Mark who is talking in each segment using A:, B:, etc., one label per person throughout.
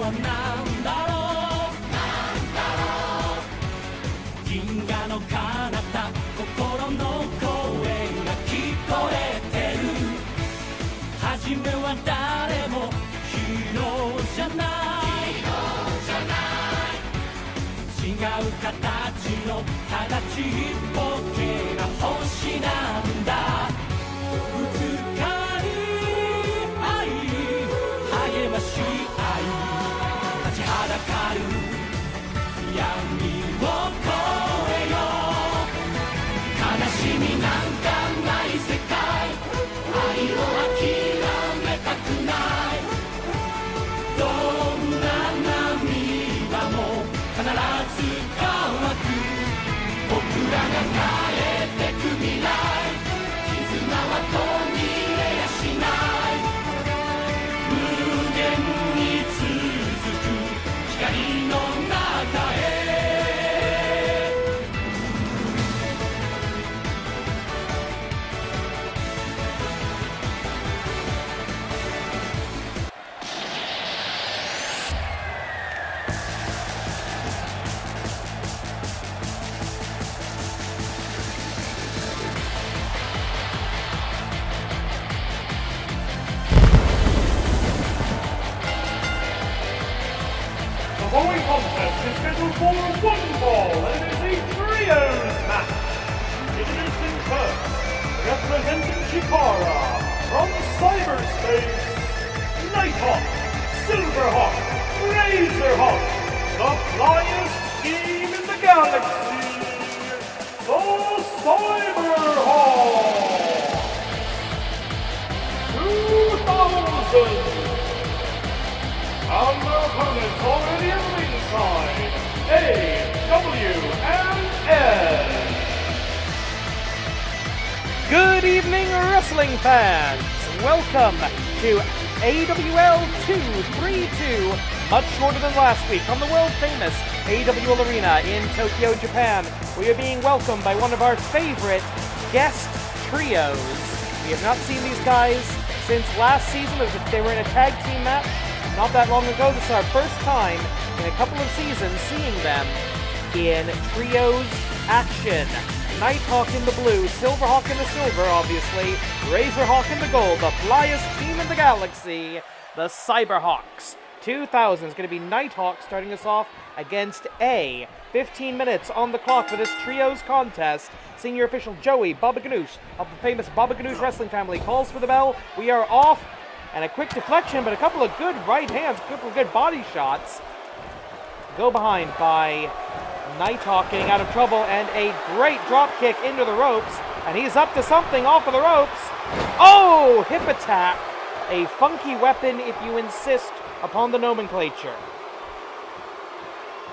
A: はなんだろう銀河の彼方心の声が聞こえてる初めは誰もヒーローじゃない違う形のただちっぽけな星なんだぶつかり合い励まし合い立ちはだかる闇を越えよう悲しみなんかない世界愛を諦めたくないどんな涙も必ず乾く僕らが変えてく未来絆は途切れやしない無限に続く光の中へ
B: The following contest is scheduled for one fall, and it is a trios match. Introducing first, representing Chikara from cyberspace, Nighthawk, Silverhawk, Razorhawk, the flyest team in the galaxy, the Cyberhawk 2000. And their opponents already at ringside, AWL.
C: Good evening, wrestling fans! Welcome to AWL 232, much shorter than last week, on the world-famous AWL Arena in Tokyo, Japan. We are being welcomed by one of our favorite guest trios. We have not seen these guys since last season. They were in a tag team match not that long ago. This is our first time in a couple of seasons seeing them in trios action. Nighthawk in the blue, Silverhawk in the silver, obviously, Razorhawk in the gold, the flyest team in the galaxy, the Cyberhawks. 2000 is going to be Nighthawk starting us off against A. 15 minutes on the clock for this trios contest. Senior official Joey Baba Ganoush of the famous Baba Ganoush wrestling family calls for the bell. We are off. And a quick deflection, but a couple of good right hands, a couple of good body shots. Go behind by Nighthawk getting out of trouble, and a great drop kick into the ropes. And he's up to something off of the ropes. Oh, hip attack. A funky weapon if you insist upon the nomenclature.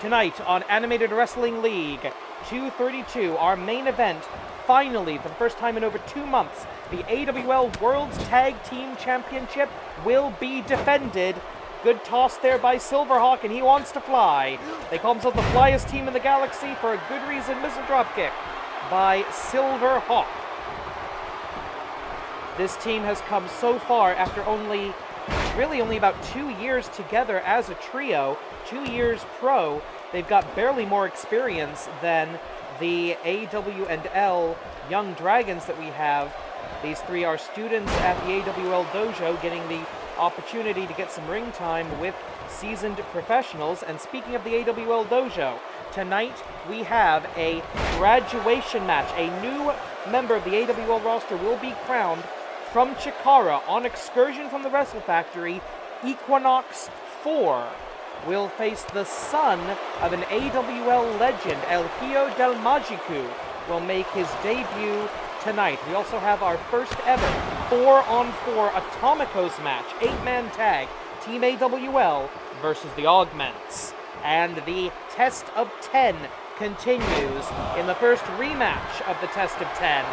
C: Tonight on Animated Wrestling League 232, our main event, finally, for the first time in over 2 months, the AWL World's Tag Team Championship will be defended. Good toss there by Silverhawk, and he wants to fly. They call themselves the flyest team in the galaxy for a good reason. Missile dropkick by Silverhawk. This team has come so far after only about 2 years together as a trio, 2 years pro. They've got barely more experience than the AWL Young Dragons that we have. These three are students at the AWL dojo, getting the opportunity to get some ring time with seasoned professionals. And speaking of the AWL dojo, tonight we have a graduation match. A new member of the AWL roster will be crowned from Chikara on excursion from the Wrestle Factory. Equinox 4 will face the son of an AWL legend. El Hijo del Magiku will make his debut tonight. We also have our first ever 4-on-4 Atomicos match, 8-man tag, Team AWL versus the Augments. And the Test of 10 continues in the first rematch of the Test of 10,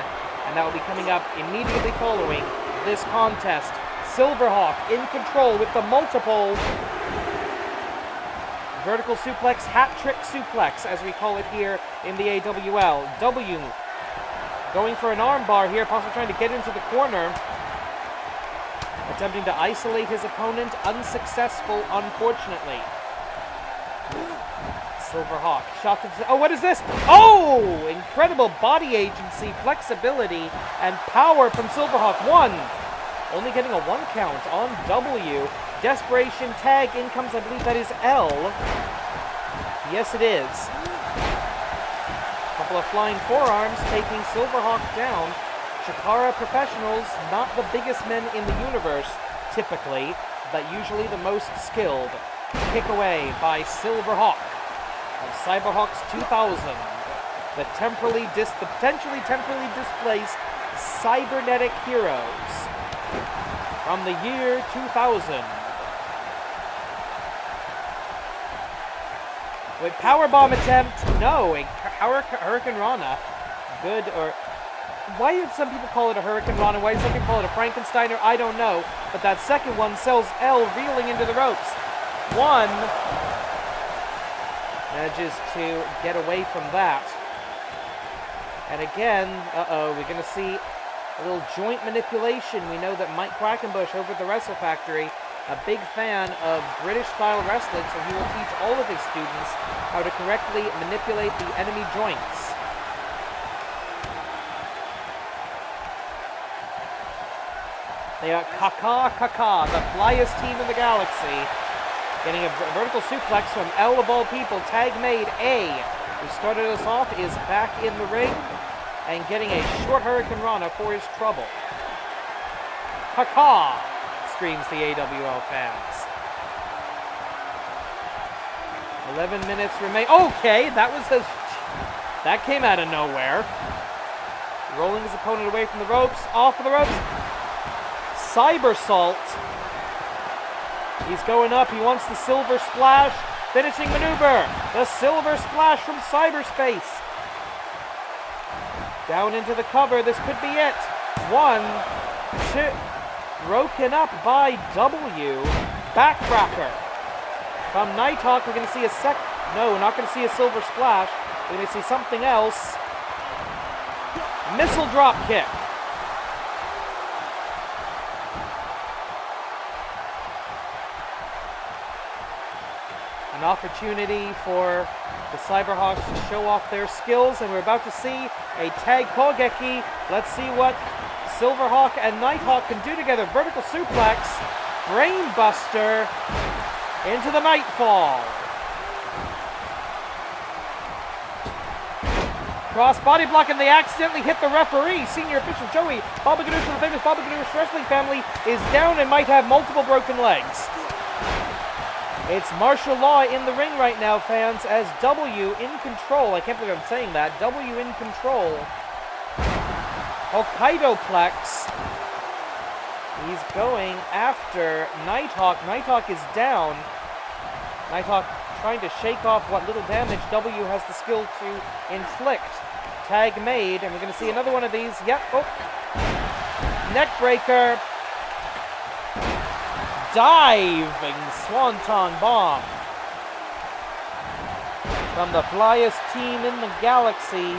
C: and that will be coming up immediately following this contest. Silverhawk in control with the multiple vertical suplex, hat trick suplex, as we call it here in the AWL. W going for an armbar here, possibly trying to get into the corner. attempting to isolate his opponent, unsuccessful, unfortunately. Silverhawk, shot to the... Oh, what is this? Oh! Incredible body agency, flexibility, and power from Silverhawk. One! Only getting a 1 count on W. Desperation tag, in comes, I believe that is L. Yes, it is. Couple of flying forearms taking Silverhawk down. Chikara professionals, not the biggest men in the universe, typically, but usually the most skilled. Kick away by Silverhawk of Cyberhawks 2000. The potentially temporally displaced cybernetic heroes from the year 2000. With powerbomb attempt, no, a Hurricane Rana. Good, or why did some people call it a Hurricane Rana? Why did some people call it a Frankensteiner? I don't know. But that second one sells L reeling into the ropes. One manages to get away from that. And again, we're going to see a little joint manipulation. We know that Mike Quackenbush over at the Wrestle Factory, a big fan of British-style wrestling, so he will teach all of his students how to correctly manipulate the enemy joints. They are Kaka, the flyest team in the galaxy. Getting a vertical suplex from L of all people. Tag made. A, who started us off, is back in the ring and getting a short Hurricane Rana for his trouble. Kaka, screams the AWL fans. 11 minutes remain. Okay, that came out of nowhere. Rolling his opponent away from the ropes, off of the ropes. Cybersault. He's going up. He wants the Silver Splash. Finishing maneuver. The Silver Splash from cyberspace. Down into the cover. This could be it. 1, 2. Broken up by W. Backcracker. From Nighthawk, we're going to see No, we're not going to see a Silver Splash. We're going to see something else. Missile drop kick. An opportunity for the Cyberhawks to show off their skills, and we're about to see a tag Kogeki. Let's see what Silverhawk and Nighthawk can do together. Vertical suplex, brainbuster into the Nightfall. Cross body block, and they accidentally hit the referee. Senior official Joey Baba Ganoush from the famous Baba Ganoush wrestling family is down and might have multiple broken legs. It's martial law in the ring right now, fans, as W in control. I can't believe I'm saying that. W in control. Hokkaido-plex. He's going after Nighthawk. Nighthawk is down. Nighthawk trying to shake off what little damage W has the skill to inflict. Tag made, and we're going to see another one of these. Yep. Oh. Neckbreaker. Diving Swanton Bomb from the flyest team in the galaxy.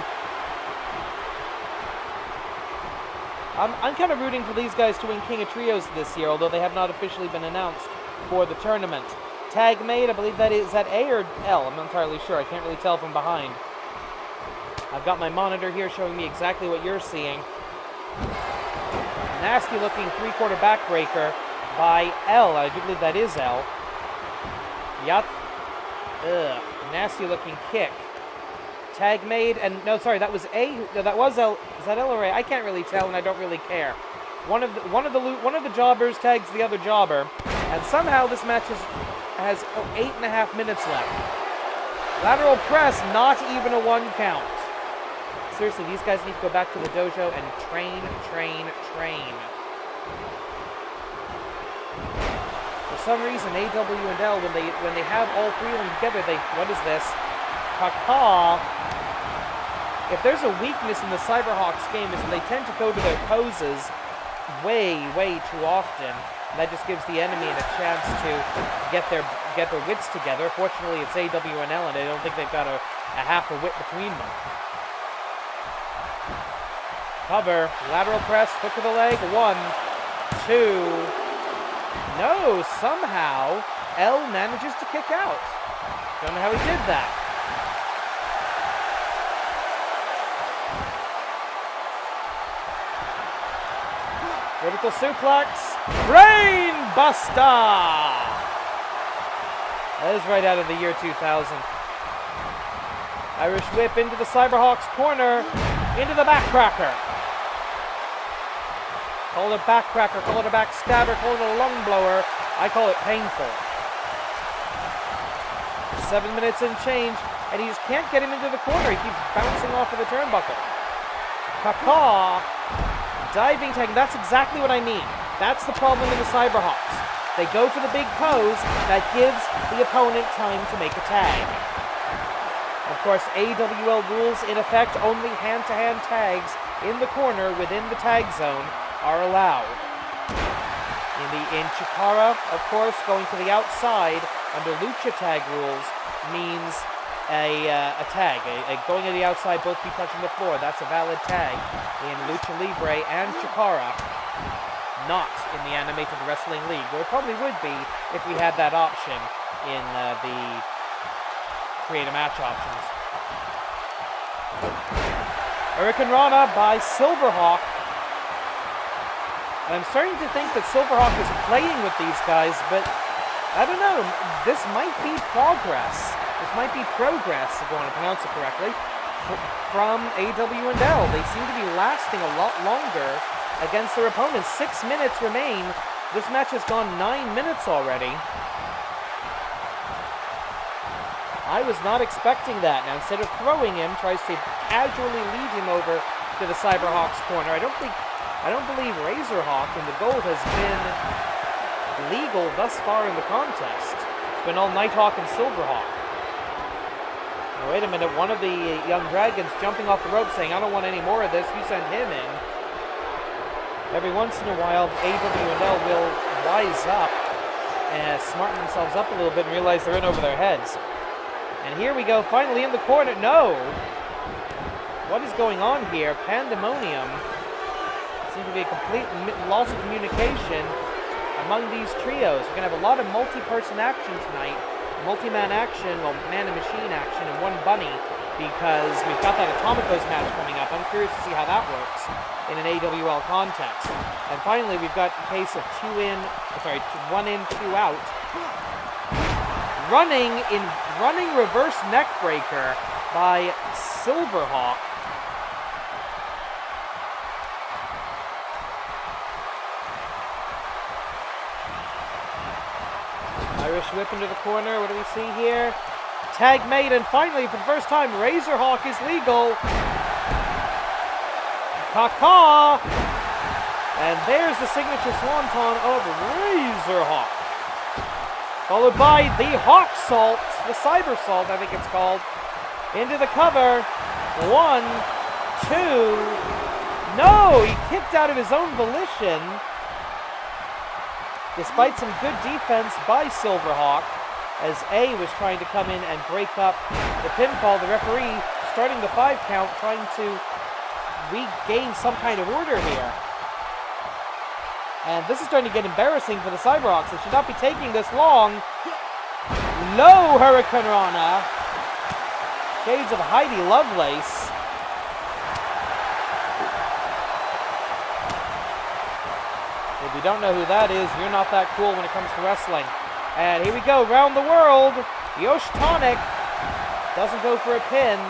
C: I'm kind of rooting for these guys to win King of Trios this year, although they have not officially been announced for the tournament. Tag made, I believe that is that A or L? I'm not entirely sure. I can't really tell from behind. I've got my monitor here showing me exactly what you're seeing. Nasty looking 3/4 backbreaker by L. I do believe that is L. Yup. Ugh. Nasty looking kick. Tag made, and no, sorry, that was A. No, that was L. Is that L or A? I can't really tell, and I don't really care. One of the jobbers tags the other jobber, and somehow this match has 8.5 minutes left. Lateral press, not even a 1 count. Seriously, these guys need to go back to the dojo and train. For some reason, AW and L, when they have all three of them together, what is this? Kaka. If there's a weakness in the Cyberhawks game, is that they tend to go to their poses way too often. And that just gives the enemy a chance to get their wits together. Fortunately, it's AW and L, and I don't think they've got a half a wit between them. Cover, lateral press, hook of the leg, 1, 2, No, somehow L manages to kick out. Don't know how he did that. Vertical suplex. Brain Buster! That is right out of the year 2000. Irish whip into the Cyberhawk's corner. Into the backcracker. Call it a backcracker, call it a backstabber, call it a lung blower. I call it painful. 7 minutes and change, and he just can't get him into the corner. He keeps bouncing off of the turnbuckle. Kaka, diving tag, that's exactly what I mean. That's the problem with the Cyberhawks. They go for the big pose that gives the opponent time to make a tag. Of course, AWL rules in effect, only hand-to-hand tags in the corner within the tag zone are allowed. In Chikara, of course, going to the outside under Lucha tag rules means a tag. Going to the outside, both be touching the floor. That's a valid tag in Lucha Libre and Chikara. Not in the Animated Wrestling League, where it probably would be if we had that option in the Create a Match options. Hurricane Rana by Silverhawk. And I'm starting to think that Silverhawk is playing with these guys, but I don't know. This might be progress. This might be progress, if you want to pronounce it correctly, from AWL. They seem to be lasting a lot longer against their opponents. 6 minutes remain. This match has gone 9 minutes already. I was not expecting that. Now, instead of throwing him, tries to casually lead him over to the Cyberhawk's corner. I don't believe Razorhawk in the gold has been legal thus far in the contest. It's been all Nighthawk and Silverhawk. Now, wait a minute, one of the young dragons jumping off the rope saying, I don't want any more of this, you send him in. Every once in a while, AWL will wise up and smarten themselves up a little bit and realize they're in over their heads. And here we go, finally in the corner. No! What is going on here? Pandemonium. Seems to be a complete loss of communication among these trios. We're going to have a lot of multi-person action tonight. Multi-man action, well, man and machine action, and one bunny, because we've got that Atomicos match coming up. I'm curious to see how that works in an AWL context. And finally, we've got a case of 1 in, 2 out. Running reverse neck breaker by Silverhawk. Irish whip into the corner. What do we see here? Tag made, and finally, for the first time, Razorhawk is legal. Kaka! And there's the signature swanton of Razorhawk. Followed by the Hawk Salt, the Cyber Salt, I think it's called. Into the cover. 1, 2. No! He kicked out of his own volition. Despite some good defense by Silverhawk, as A was trying to come in and break up the pinfall, the referee starting the 5 count, trying to regain some kind of order here. And this is starting to get embarrassing for the Cyberhawks. It should not be taking this long. Low Hurricane Rana. Shades of Heidi Lovelace. If you don't know who that is, you're not that cool when it comes to wrestling. And here we go, round the world. Yosh Tonic doesn't go for a pin.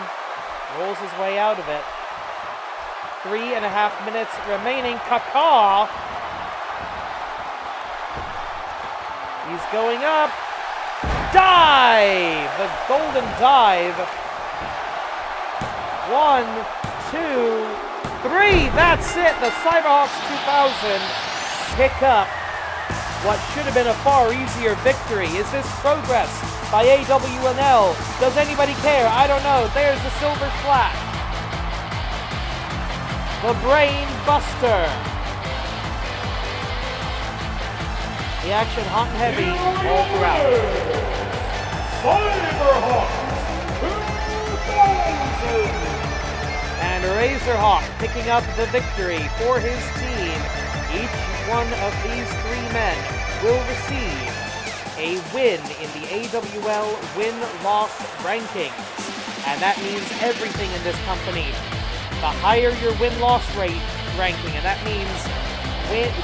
C: Rolls his way out of it. 3.5 minutes remaining. Kaka. He's going up. Dive! The golden dive. 1, 2, 3. That's it. The Cyberhawks 2000 pick up what should have been a far easier victory. Is this progress by AWL? Does anybody care? I don't know. There's the Silver Flash. The Brain Buster. The action hot and heavy all throughout.
B: Cyberhawk 2000!
C: And Razorhawk picking up the victory for his team Each one of these three men will receive a win in the AWL win-loss rankings. And that means everything in this company. The higher your win-loss rate ranking, and that means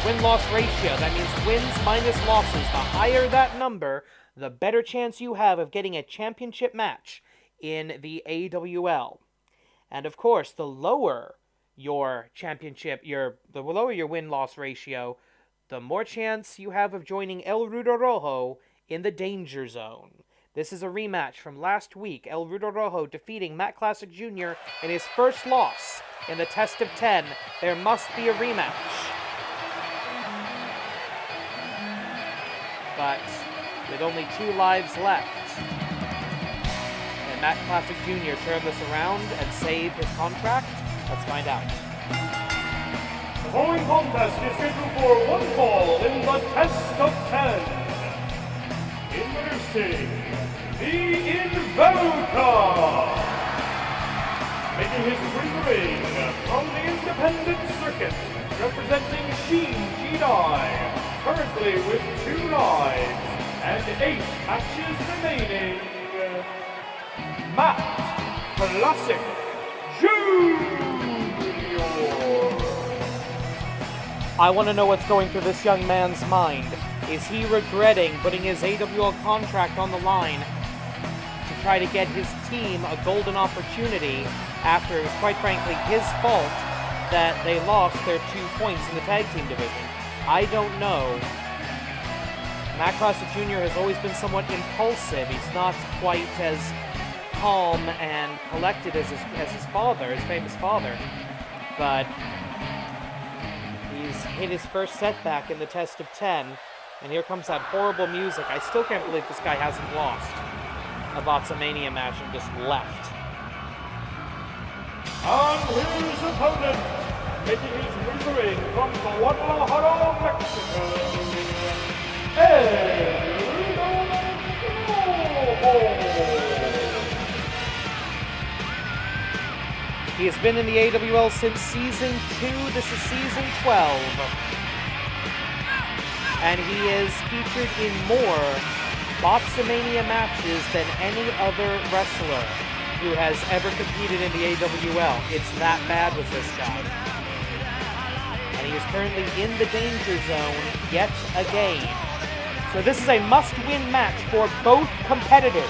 C: win-loss ratio, that means wins minus losses. The higher that number, the better chance you have of getting a championship match in the AWL. And of course, the lower your championship, the lower your win-loss ratio, the more chance you have of joining El Rudo Rojo in the Danger Zone. This is a rematch from last week, El Rudo Rojo defeating Matt Classic Jr. in his first loss in the Test of 10. There must be a rematch. But with only 2 lives left, can Matt Classic Jr. turn this around and save his contract? Let's find out.
B: The following contest is scheduled for one fall in the Test of 10. Introducing the Invoker, making his ring from the independent circuit, representing Shin Jidai, currently with 2 lives and 8 matches remaining, Matt Classic Jr.
C: I want to know what's going through this young man's mind. Is he regretting putting his AWL contract on the line to try to get his team a golden opportunity after it was quite frankly his fault that they lost their 2 points in the tag team division? I don't know. Matt Classic Jr. has always been somewhat impulsive. He's not quite as calm and collected as his father, his famous father. But he's hit his first setback in the Test of 10. And here comes that horrible music. I still can't believe this guy hasn't lost a Botsamania match and just left.
B: And his opponent, making his ring from Guadalajara, Mexico, El Rojo.
C: He has been in the AWL since Season 2. This is Season 12. And he is featured in more Botsamania matches than any other wrestler who has ever competed in the AWL. It's that bad with this guy. And he is currently in the Danger Zone yet again. So this is a must-win match for both competitors.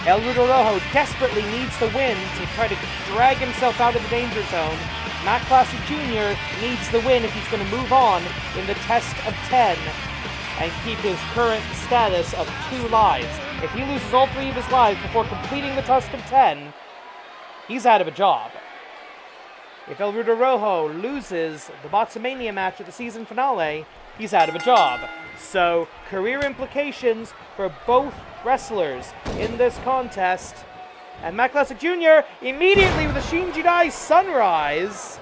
C: El Rudo Rojo desperately needs the win to try to drag himself out of the Danger Zone. Matt Classic Jr. needs the win if he's going to move on in the Test of 10 and keep his current status of 2 lives. If he loses all 3 of his lives before completing the Test of 10, he's out of a job. If El Rudo Rojo loses the Botsamania match at the season finale, he's out of a job. So, career implications for both wrestlers in this contest. And Matt Classic Jr. immediately with a Shin Jidai Sunrise.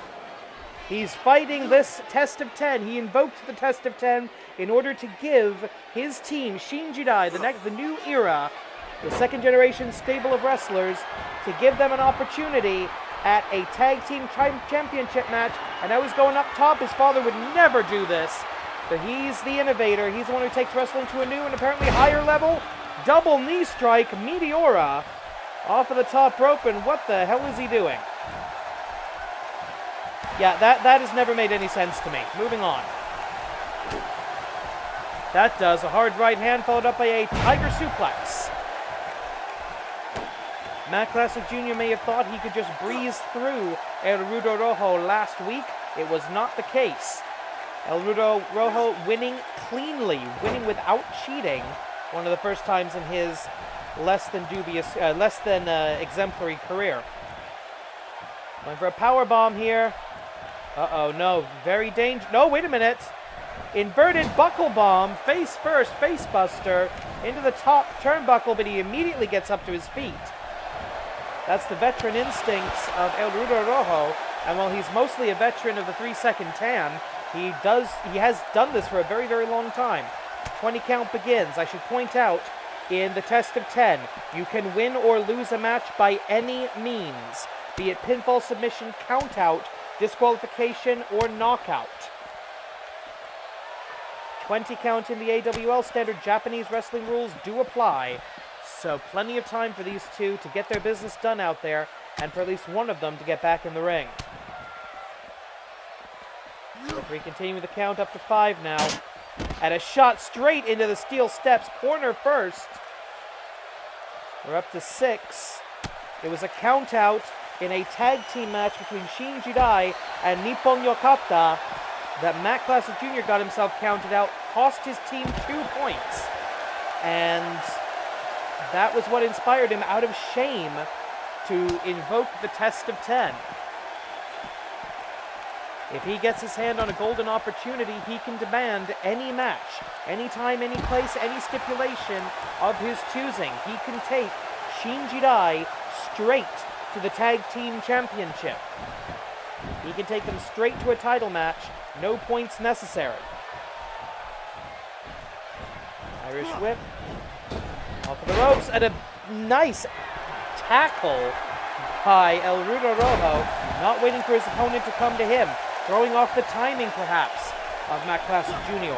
C: He's fighting this Test of 10. He invoked the Test of 10 in order to give his team, Shin Jidai, the new era, the second generation stable of wrestlers, to give them an opportunity at a tag team championship match. And I was going up top. His father would never do this. But he's the innovator. He's the one who takes wrestling to a new and apparently higher level. Double knee strike, Meteora, off of the top rope, and what the hell is he doing? Yeah, that has never made any sense to me. Moving on. That does a hard right hand followed up by a tiger suplex. Matt Classic Jr. may have thought he could just breeze through El Rudo Rojo last week. It was not the case. El Rudo Rojo winning cleanly, winning without cheating. One of the first times in his less than exemplary career. Going for a power bomb here. Uh-oh, no, very dangerous. No, wait a minute. Inverted buckle bomb, face first, face buster, into the top turnbuckle, but he immediately gets up to his feet. That's the veteran instincts of El Rudo Rojo, and while he's mostly a veteran of the 3-second tan, he has done this for a very, very long time. 20 count begins. I should point out, in the Test of 10, you can win or lose a match by any means, be it pinfall, submission, count out, disqualification, or knockout. 20 count in the AWL. Standard Japanese wrestling rules do apply. So plenty of time for these two to get their business done out there, and for at least one of them to get back in the ring. Referee continuing the count up to 5 now. And a shot straight into the steel steps. Corner first. We're up to 6. It was a count out in a tag team match between Shin Jidai and Nippon Yokata that Matt Classic Jr. got himself counted out, cost his team 2 points. And that was what inspired him, out of shame, to invoke the test of 10. If he gets his hand on a golden opportunity, he can demand any match, anytime, any place, any stipulation of his choosing. He can take Shin Jidai straight to the Tag Team Championship. He can take them straight to a title match, no points necessary. Irish whip, off of the ropes, and a nice tackle by El Rudo Rojo, not waiting for his opponent to come to him. Throwing off the timing, perhaps, of Matt Classic Jr.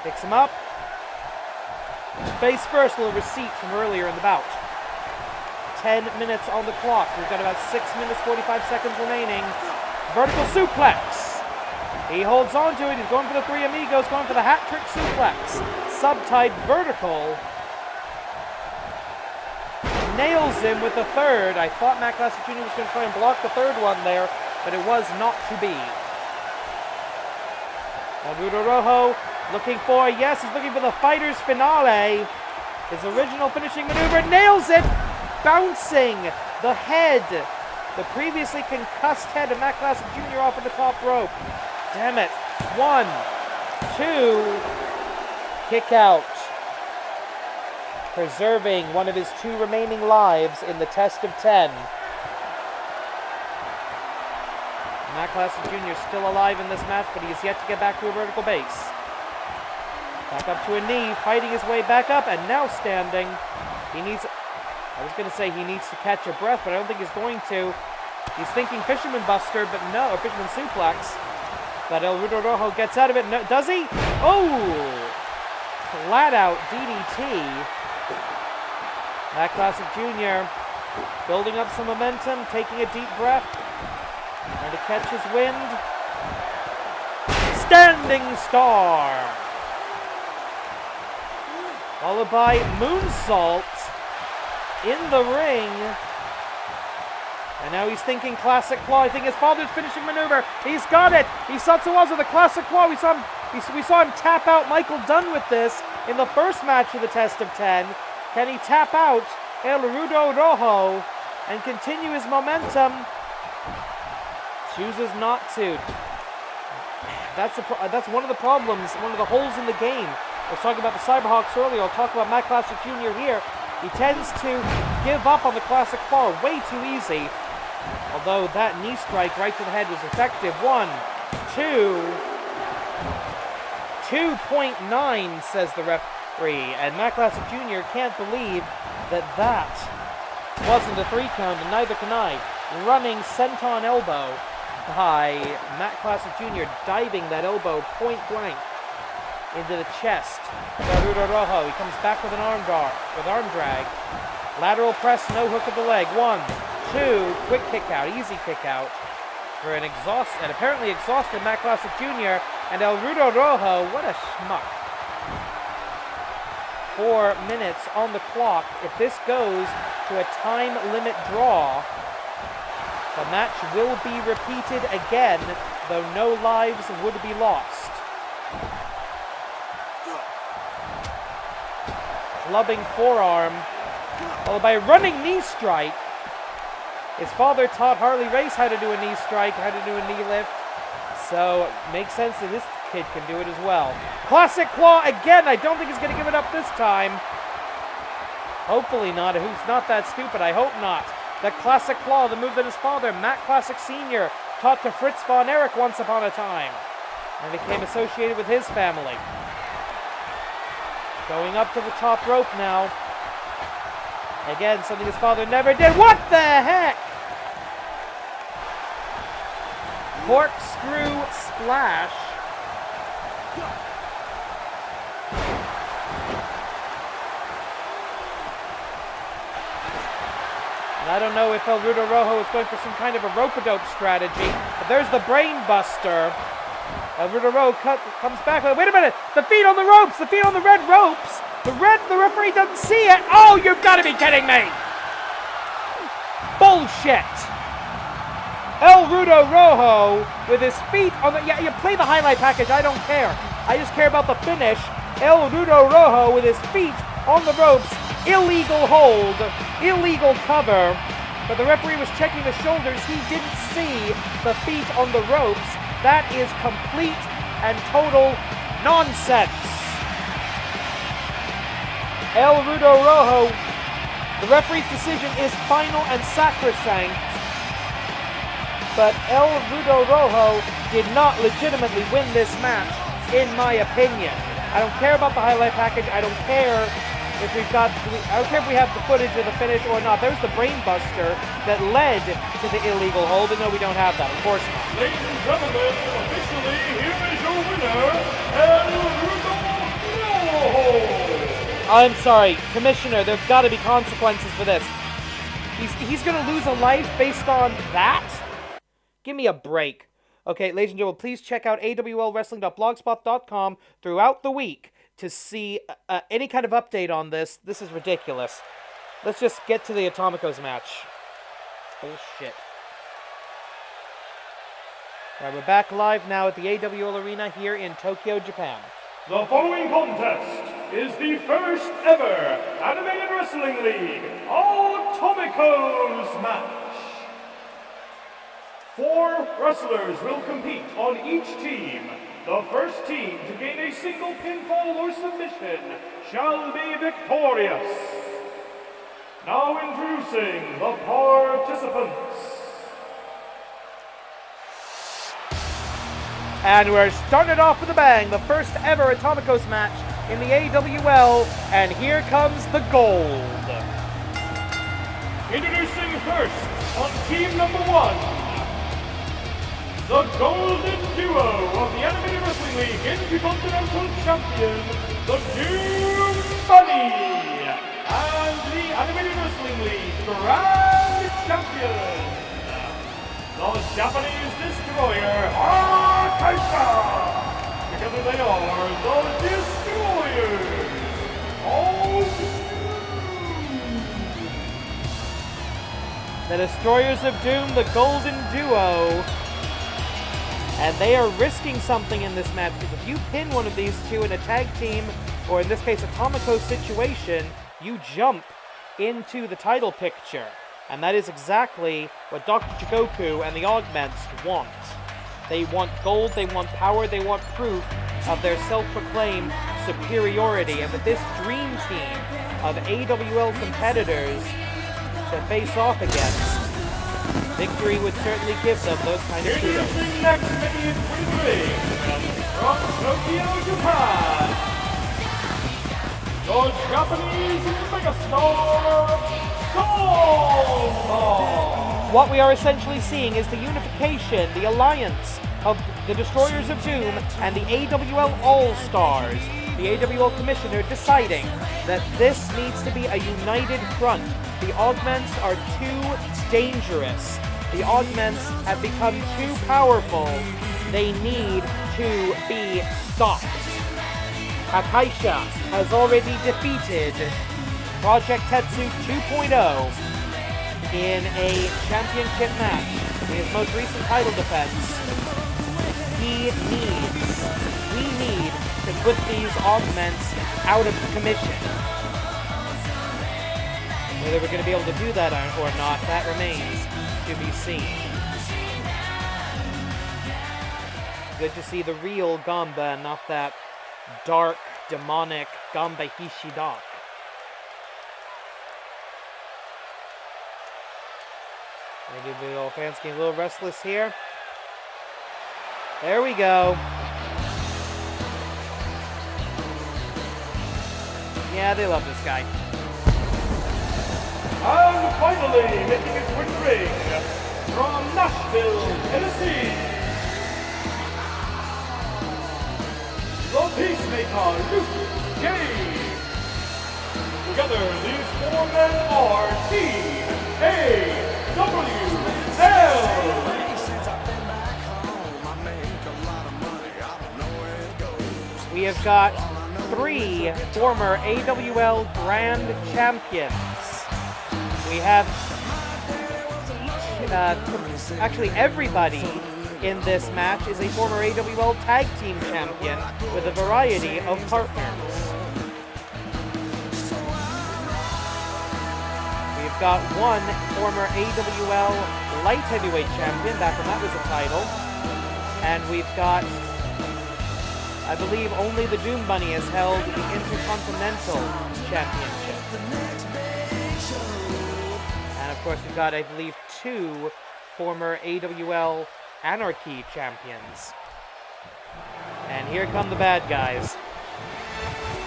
C: Picks him up. Face first, a little receipt from earlier in the bout. 10 minutes on the clock. We've got about 6 minutes, 45 seconds remaining. Vertical suplex. He holds on to it. He's going for the Three Amigos, going for the hat trick suplex. Subtype vertical. Nails him with the third. I thought Matt Classic Jr. was going to try and block the third one there, but it was not to be. Rudo Rojo looking for, yes, he's looking for the fighter's finale. His original finishing maneuver, nails it, bouncing the head, the previously concussed head of Matt Classic Jr. off of the top rope. Damn it. 1, 2, kick out. Preserving one of his 2 remaining lives in the test of 10. Matt Classic Jr. still alive in this match, but he is yet to get back to a vertical base. Back up to a knee, fighting his way back up, and now standing. He needs, I was going to say he needs to catch a breath, but I don't think he's going to. He's thinking Fisherman Buster, but no, or Fisherman Suplex. But El Rudo Rojo gets out of it. No, does he? Oh! Flat out DDT. Matt Classic Jr. building up some momentum, taking a deep breath. Trying to catch his wind. Standing Star. Followed by Moonsault in the ring. And now he's thinking Classic Claw. I think his father's finishing maneuver. He's got it. He Satsuwaza the Classic Claw. We saw him tap out Michael Dunn with this in the first match of the Test of 10. Can he tap out El Rudo Rojo and continue his momentum? Chooses not to. That's one of the problems, one of the holes in the game. I was talking about the Cyberhawks earlier. I'll talk about Matt Classic Jr. here. He tends to give up on the Classic Claw way too easy. Although that knee strike right to the head was effective. 1, 2, 2.9, says the referee. And Matt Classic Jr. can't believe that wasn't a 3 count, and neither can I. Running senton elbow by Matt Classic Jr., diving that elbow point blank into the chest of Rudo Rojo. He comes back with an arm drag. Lateral press, no hook of the leg. 1, 2, quick kick out, easy kick out for an apparently exhausted Matt Classic Jr. and El Rudo Rojo. What a schmuck. 4 minutes on the clock. If this goes to a time limit draw, the match will be repeated again, though no lives would be lost. Clubbing forearm, followed by a running knee strike. His father taught Harley Race how to do a knee strike, how to do a knee lift, so it makes sense that this kid can do it as well. Classic Claw again. I don't think he's going to give it up this time. Hopefully not. Who's not that stupid? I hope not. The Classic Claw, the move that his father, Matt Classic Sr., taught to Fritz von Erich once upon a time, and became associated with his family. Going up to the top rope now. Again, something his father never did. What the heck? Corkscrew splash. And I don't know if El Rudo Rojo is going for some kind of a rope-a-dope strategy, but there's the brain buster. El Rudo Rojo comes back. Wait a minute! The feet on the ropes! The feet on the red ropes! The referee doesn't see it! Oh, you've got to be kidding me! Bullshit! El Rudo Rojo with his feet on the... Yeah, you play the highlight package, I don't care. I just care about the finish. El Rudo Rojo with his feet on the ropes. Illegal hold. Illegal cover. But the referee was checking the shoulders. He didn't see the feet on the ropes. That is complete and total nonsense. El Rudo Rojo, the referee's decision is final and sacrosanct. But El Rudo Rojo did not legitimately win this match, in my opinion. I don't care about the highlight package. I don't care if I don't care if we have the footage of the finish or not. There's the brain buster that led to the illegal hold, and no, we don't have that, of course not.
B: Ladies and gentlemen, officially, here is your winner, El Rudo Rojo.
C: I'm sorry, Commissioner, there's got to be consequences for this. He's going to lose a life based on that? Give me a break. Okay, ladies and gentlemen, please check out awlwrestling.blogspot.com throughout the week to see any kind of update on this. This is ridiculous. Let's just get to the Atomicos match. Bullshit. Alright, we're back live now at the AWL Arena here in Tokyo, Japan.
B: The following contest is the first ever Animated Wrestling League Atomicos match. 4 wrestlers will compete on each team. The first team to gain a single pinfall or submission shall be victorious. Now introducing the participants.
C: And we're starting it off with a bang. The first ever Atomicos match in the AWL. And here comes the gold.
B: Introducing first on team number 1. The Golden Duo of the Animated Wrestling League Intercontinental Champion, the New Bunny, and the Animated Wrestling League Grand Champion, the Japanese Destroyer, Akaisha. Together they are the Destroyers of Doom.
C: The Destroyers of Doom, the Golden Duo. And they are risking something in this match, because if you pin one of these two in a tag team, or in this case a Atomicos situation, you jump into the title picture. And that is exactly what Dr. Chigoku and the Augments want. They want gold, they want power, they want proof of their self-proclaimed superiority. And with this dream team of AWL competitors to face off against, victory would certainly give them those kind of kudos.
B: Introducing next in ring from Tokyo, Japan, the Japanese megastar, Gold.
C: What we are essentially seeing is the unification, the alliance of the Destroyers of Doom and the AWL All-Stars. The AWL Commissioner deciding that this needs to be a united front. The Augments are too dangerous. The Augments have become too powerful. They need to be stopped. Akaisha has already defeated Project Tetsu 2.0 in a championship match in his most recent title defense. We need to put these Augments out of commission. Whether we're going to be able to do that or not, that remains to be seen. Good to see the real Gamba and not that dark, demonic Gamba Hishidak. Maybe the old fans getting a little restless here. There we go. Yeah, they love this guy.
B: And finally, making its way to the ring from Nashville, Tennessee, the Peacemaker, Luke Cage. Together, these 4 men are Team
C: We have got 3 former AWL Grand Champions. We have actually everybody in this match is a former AWL Tag Team Champion with a variety of partners. We've got 1 former AWL Light Heavyweight Champion, back when that was a title. And we've got, I believe only the Doom Bunny has held the Intercontinental Championship. And of course we've got, I believe, 2 former AWL Anarchy Champions. And here come the bad guys.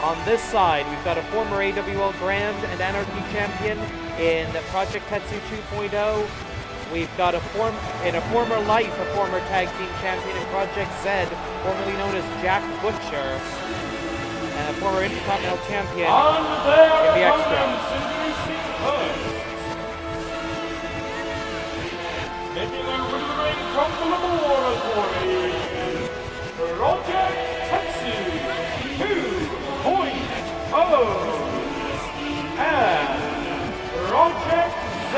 C: On this side, we've got a former AWL Grand and Anarchy Champion in Project Tetsu 2.0. We've got a former life, a former Tag Team Champion in Project Z, formerly known as Jack Butcher, and a former Intercontinental Champion in the Extra.
B: Making their way to the ring from the laboratory, Project Tetsu 2.0 and Project Z.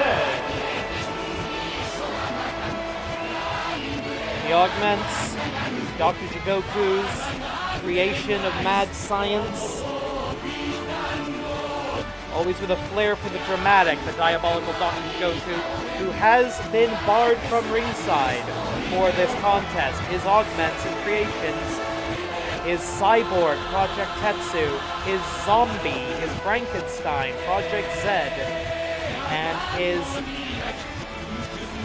C: The Augments, Dr. Jigoku's creation of mad science. Always with a flair for the dramatic, the diabolical Dr. Jigoku, who has been barred from ringside for this contest. His Augments, his creations, his Cyborg, Project Tetsu, his Zombie, his Frankenstein, Project Z, and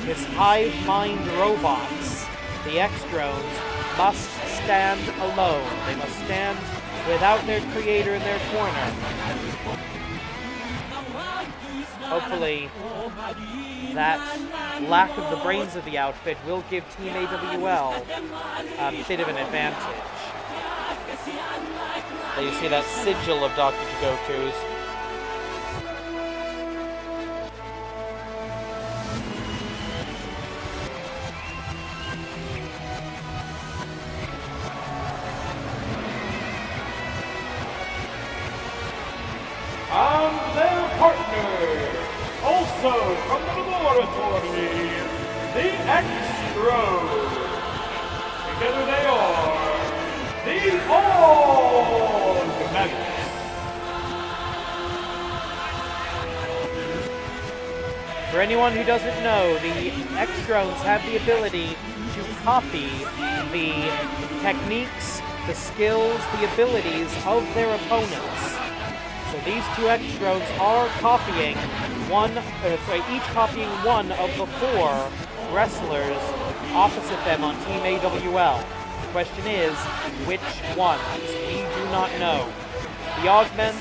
C: his hive mind robots, the X-Drones, must stand alone. They must stand without their creator in their corner. Hopefully, that lack of the brains of the outfit will give Team AWL a bit of an advantage. There you see that sigil of Dr. Jigoku's.
B: And their partner, also from the laboratory, the X-Drones. Together they are the Augments.
C: For anyone who doesn't know, the X-Drones have the ability to copy the techniques, the skills, the abilities of their opponents. So these 2 X-Drones are copying each copying 1 of the 4 wrestlers opposite them on Team AWL. The question is, which ones? We do not know. The Augments,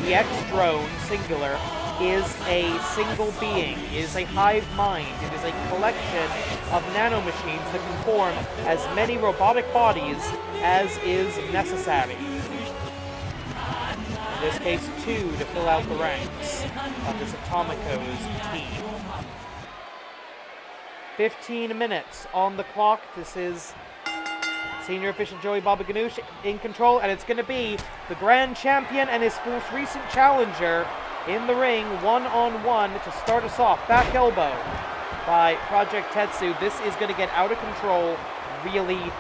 C: the X-Drone, singular, is a single being, is a hive mind. It is a collection of nanomachines that can form as many robotic bodies as is necessary. In this case, 2 to fill out the ranks of this Atomico's team. 15 minutes on the clock. This is senior official Joey Baba Ganoush in control, and it's going to be the Grand Champion and his most recent challenger in the ring, one-on-one to start us off. Back elbow by Project Tetsu. This is going to get out of control really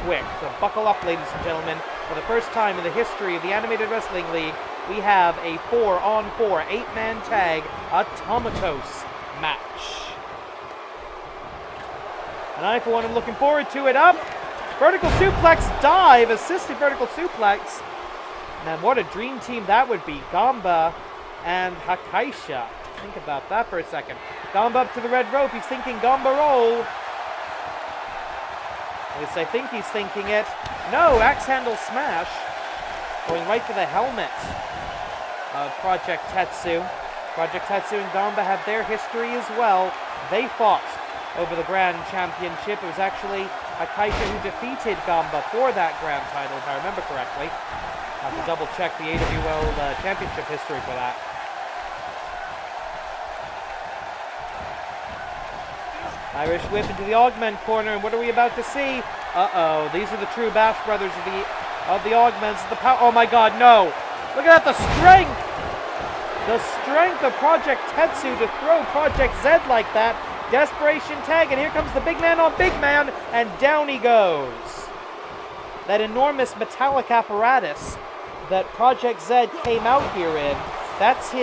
C: quick. So buckle up, ladies and gentlemen. For the first time in the history of the Animated Wrestling League, we have a 4-on-4, 8-man tag Atomitos match. And I, for one, am looking forward to it. Up! Vertical suplex dive, assisted vertical suplex. Man, what a dream team that would be. Gamba and Hakaisha. Think about that for a second. Gamba up to the red rope. He's thinking Gamba roll. At least I think he's thinking it. No, axe handle smash. Going right for the helmet of Project Tetsu. Project Tetsu and Gamba have their history as well. They fought over the Grand Championship. It was actually Hakaisha who defeated Gamba for that Grand title, if I remember correctly. I have to double check the AWL Championship history for that. Irish whip into the Augment corner, and what are we about to see? Uh-oh, these are the true Bash brothers of the Augments. The power. Oh my God, no! Look at that, the strength! The strength of Project Tetsu to throw Project Z like that. Desperation tag, and here comes the big man on big man, and down he goes. That enormous metallic apparatus that Project Z came out here in, that's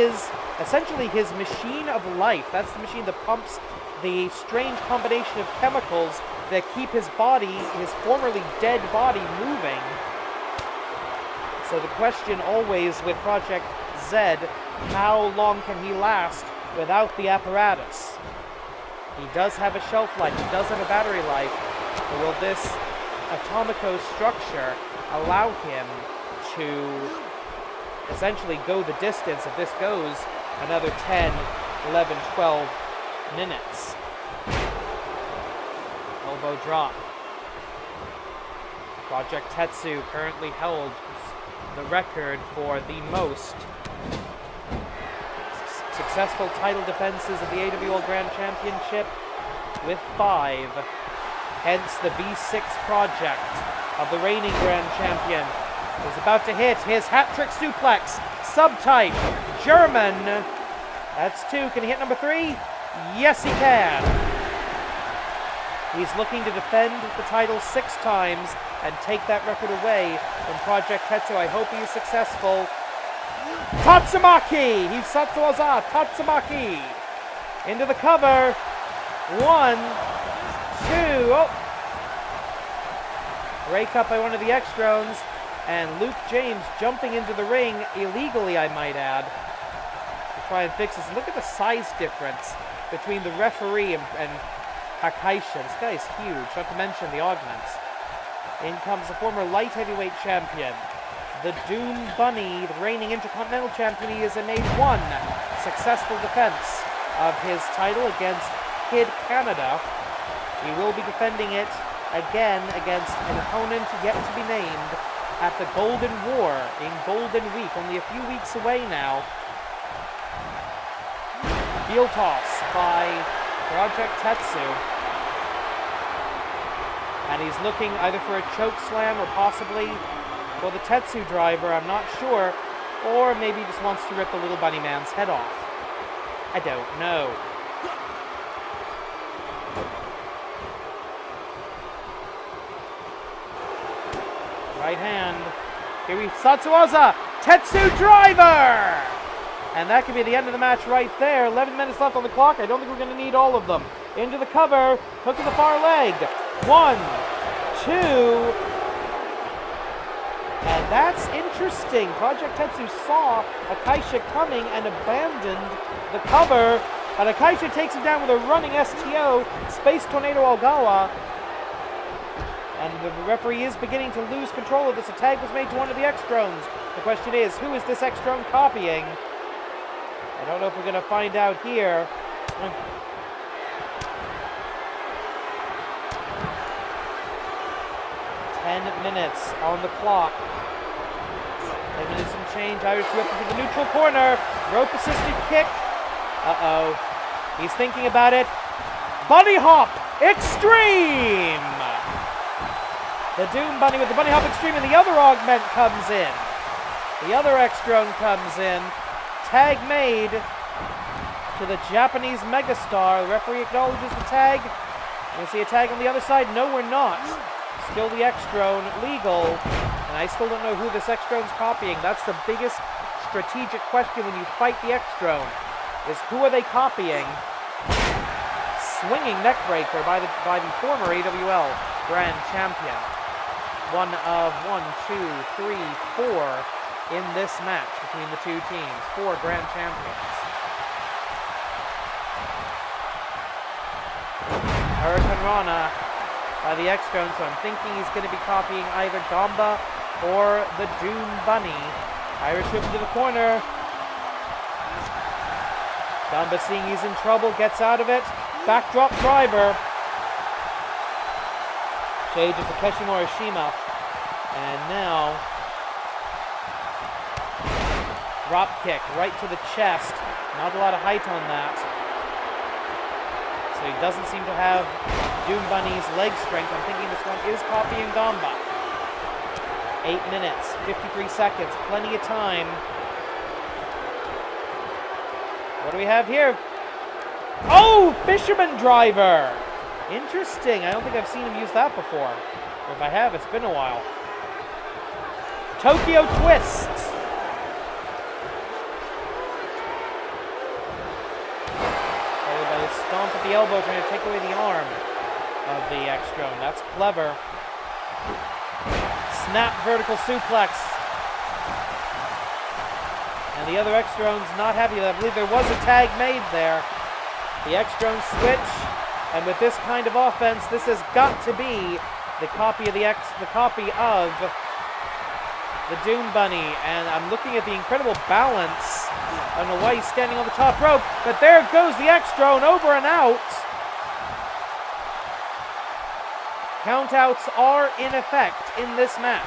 C: essentially his machine of life. That's the machine that pumps the strange combination of chemicals that keep his body, his formerly dead body, moving. So the question always with Project Z, how long can he last without the apparatus? He does have a shelf life, he does have a battery life, but will this Atomico structure allow him to essentially go the distance if this goes another 10, 11, 12 minutes? Elbow drop. Project Tetsu currently held the record for the most successful title defenses of the AWL Grand Championship with 5. Hence the V6 project of the reigning Grand Champion is about to hit his hat-trick suplex. Subtype, German. That's 2. Can he hit number 3? Yes, he can. He's looking to defend the title 6 times and take that record away from Project Tetsu. I hope he is successful. Tatsumaki! He's Satsuwaza. Tatsumaki. Into the cover. 1, 2. Oh. Break up by one of the X-Drones. And Luke James jumping into the ring, illegally I might add, to try and fix this. Look at the size difference between the referee and Hakaisha. This guy is huge, not to mention the Augments. In comes the former light heavyweight champion, the Doom Bunny, the reigning Intercontinental Champion. He has made 1 successful defense of his title against Kid Canada. He will be defending it again against an opponent yet to be named at the Golden War in Golden Week, only a few weeks away now. Heel toss by Project Tetsu. And he's looking either for a choke slam or possibly for the Tetsu driver, I'm not sure. Or maybe he just wants to rip the little bunny man's head off. I don't know. Right hand. Here we Satsuwaza. Tetsu driver! And that could be the end of the match right there. 11 minutes left on the clock. I don't think we're going to need all of them. Into the cover. Hook to the far leg. 1, 2. And that's interesting. Project Tetsu saw Akaisha coming and abandoned the cover. And Akaisha takes him down with a running STO. Space Tornado Ogawa. And the referee is beginning to lose control of this. A tag was made to one of the X-Drones. The question is, who is this X-Drone copying? I don't know if we're going to find out here. 10 minutes on the clock. 10 minutes and change. Irish whip into the neutral corner. Rope assisted kick. Uh-oh. He's thinking about it. Bunny hop extreme. The Doom Bunny with the Bunny Hop Extreme, and the other Augment comes in. The other X-Drone comes in. Tag made to the Japanese megastar. The referee acknowledges the tag. We see a tag on the other side. No, we're not. Still the X-Drone legal. And I still don't know who this X-Drone's copying. That's the biggest strategic question when you fight the X-Drone, is who are they copying? Swinging neckbreaker by the former AWL Grand Champion. 1 of 1, 2, 3, 4 in this match between the two teams. 4 Grand Champions. Hurricane Rana by the X-Drone, so I'm thinking he's going to be copying either Gamba or the Doom Bunny. Irish whip into the corner. Gamba, seeing he's in trouble, gets out of it. Backdrop driver. Shade of Takeshi Morishima. And now, drop kick right to the chest. Not a lot of height on that. So he doesn't seem to have Doom Bunny's leg strength. I'm thinking this one is copying Gamba. 8 minutes, 53 seconds, plenty of time. What do we have here? Oh, Fisherman Driver! Interesting. I don't think I've seen him use that before. Or if I have, it's been a while. Tokyo Twist. Followed by a stomp at the elbow, trying to take away the arm of the X-Drone. That's clever. Snap vertical suplex. And the other X-Drone's not happy. I believe there was a tag made there. The X-Drone switch. And with this kind of offense, this has got to be the copy of the Doom Bunny. And I'm looking at the incredible balance. I don't know why he's standing on the top rope, but there goes the X-Drone over and out. Countouts are in effect in this match.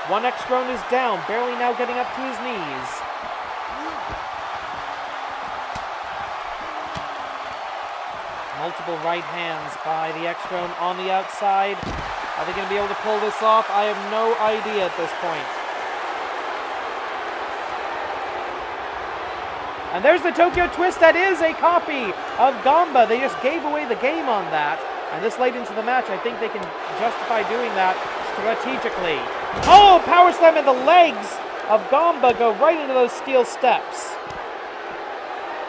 C: One X-Drone is down, barely now getting up to his knees. Multiple right hands by the X-Drone on the outside. Are they going to be able to pull this off? I have no idea at this point. And there's the Tokyo Twist. That is a copy of Gamba. They just gave away the game on that. And this late into the match, I think they can justify doing that strategically. Oh, power slam, and the legs of Gamba go right into those steel steps.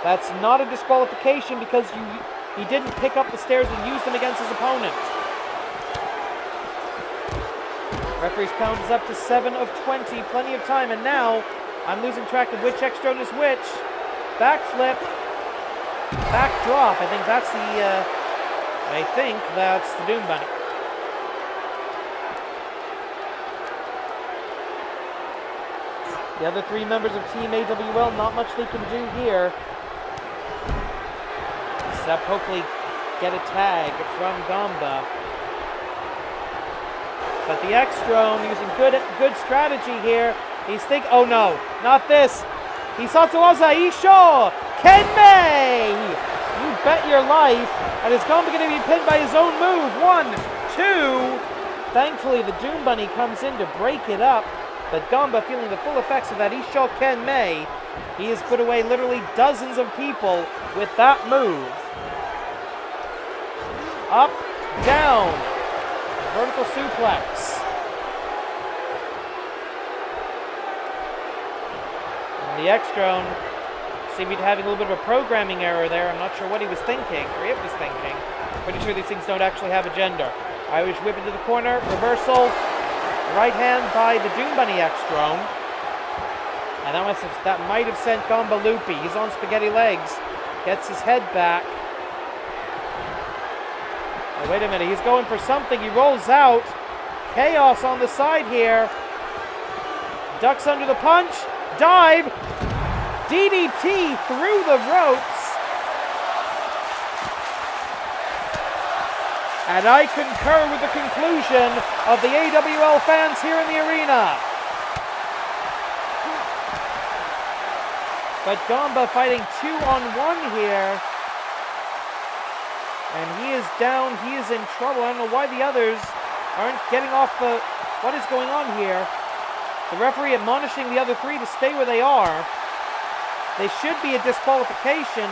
C: That's not a disqualification because he didn't pick up the stairs and use them against his opponent. Referee's count is up to 7 of 20, plenty of time, and now I'm losing track of which X-Drone is which. Backflip, backdrop. I think that's the Doom Bunny. The other 3 members of Team AWL, not much they can do here. Except hopefully get a tag from Gamba. But the X-Drone using good strategy here. He's thinking, oh no, not this. Hisatsuwaza Isho Kenmei! You bet your life. And is Gamba going to be pinned by his own move? 1, 2. Thankfully, the Doom Bunny comes in to break it up. But Gamba, feeling the full effects of that Isho Kenmei, he has put away literally dozens of people with that move. Up, down, vertical suplex. And the X-Drone seemed to be having a little bit of a programming error there. I'm not sure what he was thinking, or it was thinking. Pretty sure these things don't actually have a gender. Irish whip into the corner, reversal, right hand by the Doom Bunny X-Drone. And that might have sent Gamba loopy. He's on spaghetti legs, gets his head back. Oh, wait a minute, he's going for something. He rolls out. Chaos on the side here. Ducks under the punch. Dive. DDT through the ropes. And I concur with the conclusion of the AWL fans here in the arena. But Gamba fighting 2-on-1 here. And he is down, he is in trouble. I don't know why the others aren't getting off the... What is going on here? The referee admonishing the other 3 to stay where they are. They should be a disqualification,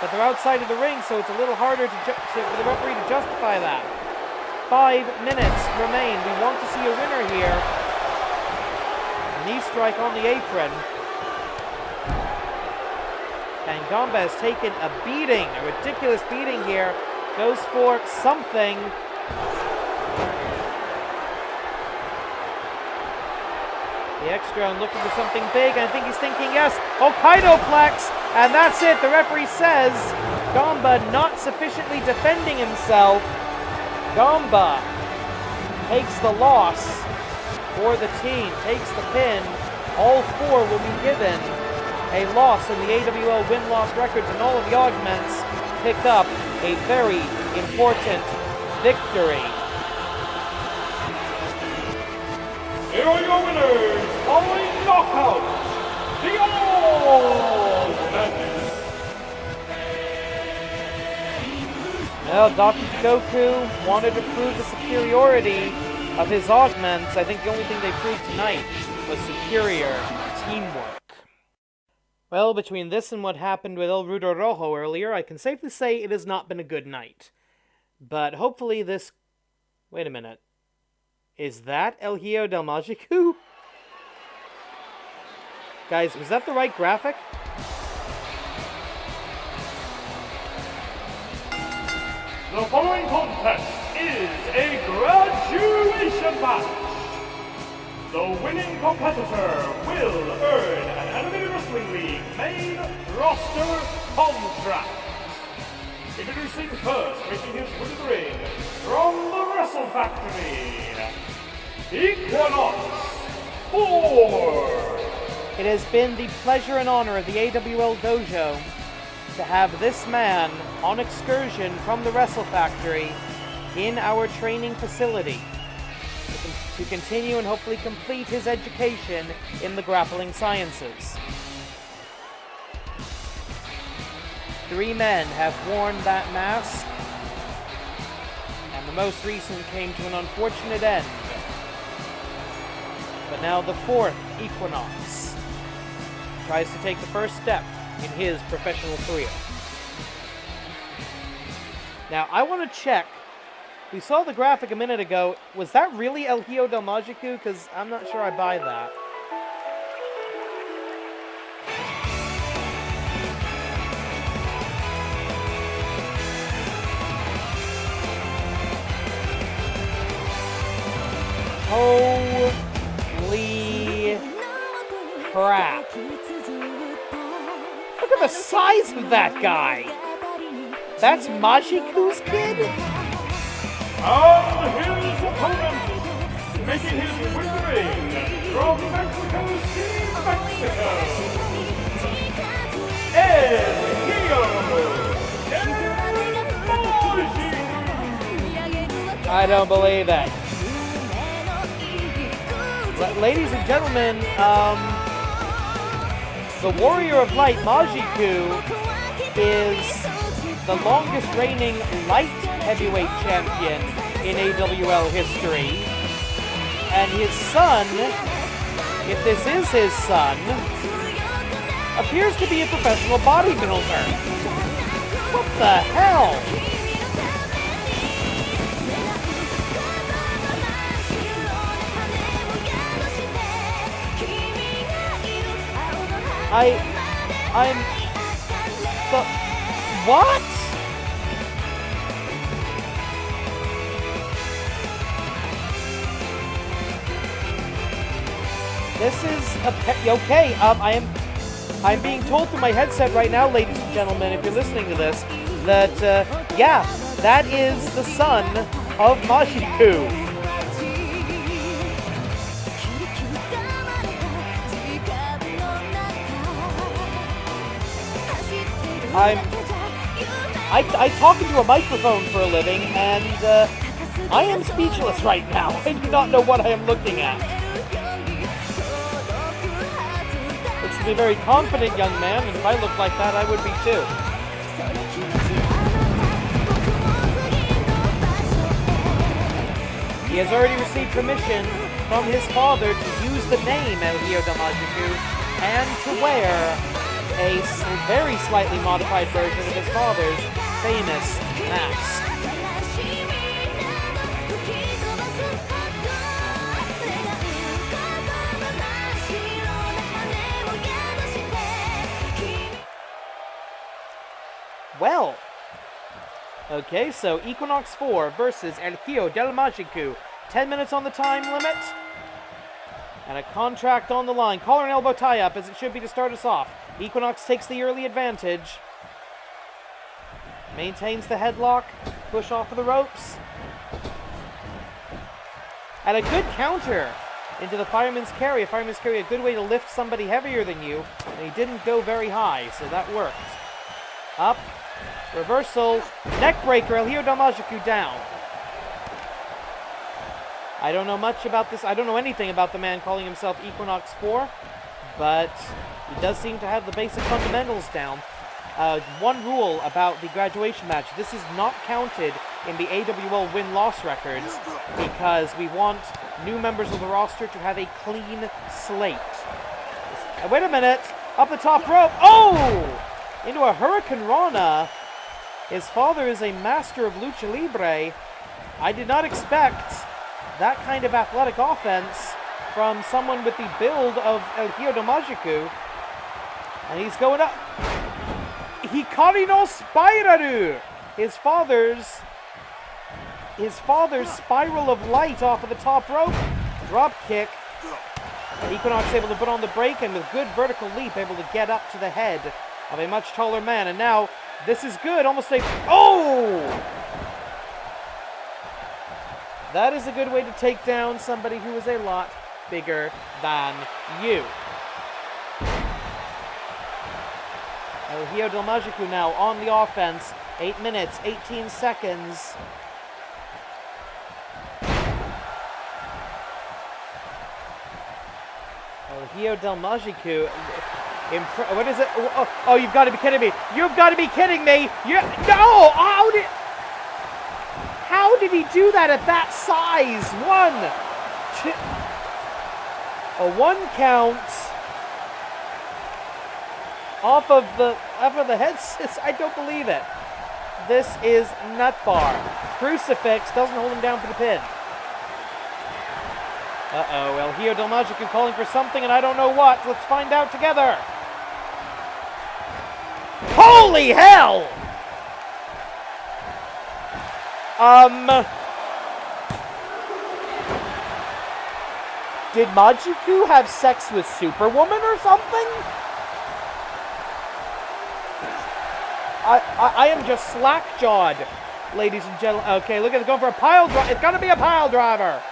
C: but they're outside of the ring, so it's a little harder for the referee to justify that. 5 minutes remain. We want to see a winner here. Knee strike on the apron. And Gamba has taken a beating, a ridiculous beating here. Goes for something. The X-Drone looking for something big, and I think he's thinking, yes, Hokkaido-plex, and that's it. The referee says Gamba not sufficiently defending himself. Gamba takes the loss for the team, takes the pin. All 4 will be given a loss in the AWL win-loss records, and all of the augments pick up a very important victory.
B: Here are your winners, following knockout, the All Madness.
C: Well, Dr. Goku wanted to prove the superiority of his augments. I think the only thing they proved tonight was superior teamwork. Well, between this and what happened with El Rudo Rojo earlier, I can safely say it has not been a good night. But hopefully this... Wait a minute. Is that El Hijo del Magico? Guys, was that the right graphic?
B: The following contest is a graduation match. The winning competitor will earn an Animated Wrestling League main roster contract. Introducing first, making his way to the ring, from the Wrestle Factory, Equinox 4.
C: It has been the pleasure and honor of the AWL Dojo to have this man on excursion from the Wrestle Factory in our training facility to continue and hopefully complete his education in the grappling sciences. 3 men have worn that mask, and the most recent came to an unfortunate end. But now the 4th, Equinox, tries to take the first step in his professional career. Now, I want to check. We saw the graphic a minute ago. Was that really El Hijo del Magico? Because I'm not sure I buy that. Holy crap. Look at the size of that guy. That's Majiku's kid?
B: And his opponent, making his way to the ring, from Mexico City, Mexico, El Hijo del Magico.
C: I don't believe it. Ladies and gentlemen, the Warrior of Light, Majiku, is the longest reigning light heavyweight champion in AWL history. And his son, if this is his son, appears to be a professional bodybuilder. What the hell? What? This is okay. I'm being told through my headset right now, ladies and gentlemen, if you're listening to this, that yeah, that is the son of Majiku. I talk into a microphone for a living, and I am speechless right now. I do not know what I am looking at. Looks to be a very confident young man, and if I looked like that, I would be too. He has already received permission from his father to use the name El Hijo del Magico and to wear a very slightly modified version of his father's famous mask. Well, okay, so Equinox 4 versus El Hijo del Magico. 10 minutes on the time limit. And a contract on the line. Collar and elbow tie-up as it should be to start us off. Equinox takes the early advantage. Maintains the headlock. Push off of the ropes. And a good counter into the fireman's carry. A fireman's carry, a good way to lift somebody heavier than you. And he didn't go very high, so that worked. Up. Reversal. Neckbreaker. El Hijo del Magico down. I don't know much about this. I don't know anything about the man calling himself Equinox 4, but he does seem to have the basic fundamentals down. one rule about the graduation match. This is not counted in the AWL win-loss records because we want new members of the roster to have a clean slate. Wait a minute. Up the top rope. Oh! Into a Hurricane Rana. His father is a master of lucha libre. I did not expect that kind of athletic offense from someone with the build of El Hijo del Magiku. And he's going up. Hikari no Spiralu! His father's spiral of light off of the top rope. Drop kick. And Equinox able to put on the brake and with good vertical leap able to get up to the head of a much taller man. And now this is good. Almost a... Oh! That is a good way to take down somebody who is a lot bigger than you. El Hijo del Magiku now on the offense. 8 minutes, 18 seconds. El Hijo del Magiku. What is it? Oh, you've got to be kidding me. You've got to be kidding me. No! How did he do that at that size? 1, 2. A 1 count. Off of the head. I don't believe it. This is nut bar. Crucifix doesn't hold him down for the pin. Uh-oh, El Hijo del Magiku calling for something, and I don't know what. Let's find out together. Holy hell! Did Magiku have sex with Superwoman or something? I am just slack-jawed, ladies and gentlemen. Okay, look at it, going for a pile driver. It's gonna be a pile driver.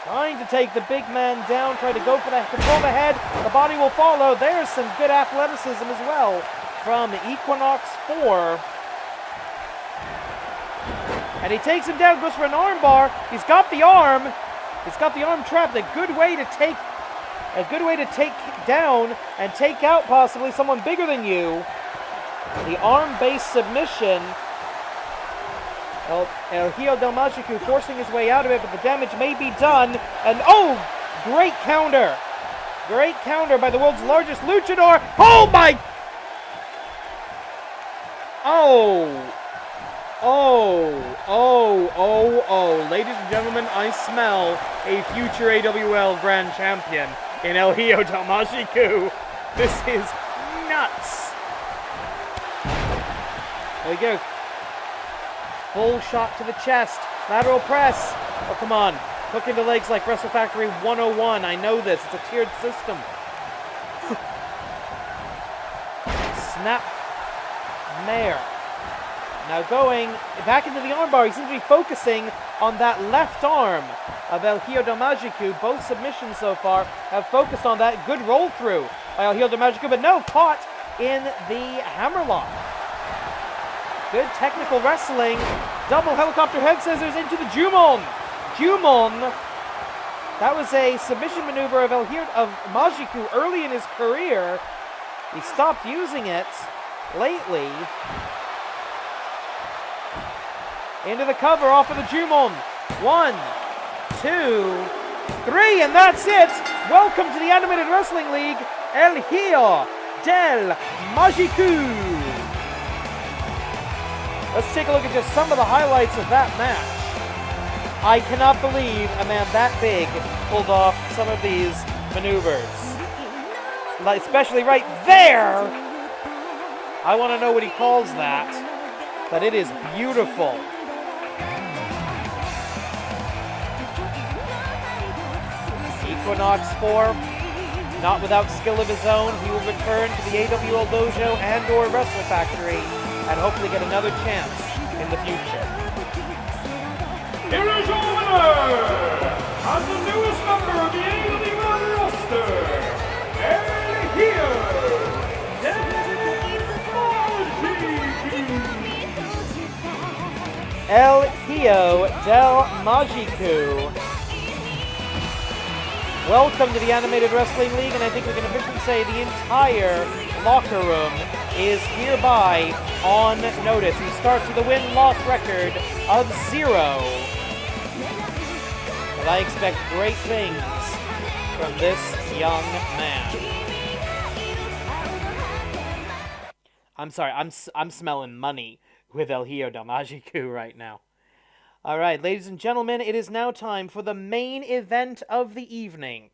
C: Trying to take the big man down, trying to go for the control the head. The body will follow. There's some good athleticism as well from Equinox 4. And he takes him down, goes for an arm bar. He's got the arm. He's got the arm trapped. A good way to take down and take out possibly someone bigger than you. The arm-based submission. El Hijo del Magiku forcing his way out of it, but the damage may be done. And oh, great counter. Great counter by the world's largest luchador. Oh my! Oh. Ladies and gentlemen, I smell a future AWL Grand Champion in El Hijo del Magiku. This is nuts. There we go. Full shot to the chest. Lateral press. Oh, come on. Hook into legs like Wrestle Factory 101. I know this. It's a tiered system. Snap. Mare. Now going back into the armbar. He seems to be focusing on that left arm of El Hijo del Magiku. Both submissions so far have focused on that. Good roll through by El Hijo del Magiku, but no, caught in the hammerlock. Good technical wrestling. Double helicopter head scissors into the Jumon. That was a submission maneuver of El Hijo of Magiku early in his career. He stopped using it lately. Into the cover off of the Jumon. 1, 2, 3, and that's it. Welcome to the Animated Wrestling League, El Hijo del Magiku. Let's take a look at just some of the highlights of that match. I cannot believe a man that big pulled off some of these maneuvers. Especially right there. I want to know what he calls that, but it is beautiful. Equinox 4, not without skill of his own, he will return to the AWL Dojo and or Wrestle Factory and hopefully get another chance in the future.
B: Here is your winner, and the newest member of the AWL roster, El Hijo del Magiku.
C: El Hijo del Magiku. Welcome to the Animated Wrestling League, and I think we can officially say the entire locker room is hereby on notice. He starts with a win-loss record of 0. But I expect great things from this young man. I'm sorry, I'm smelling money with El Hijo del Magico right now. All right, ladies and gentlemen, it is now time for the main event of the evening.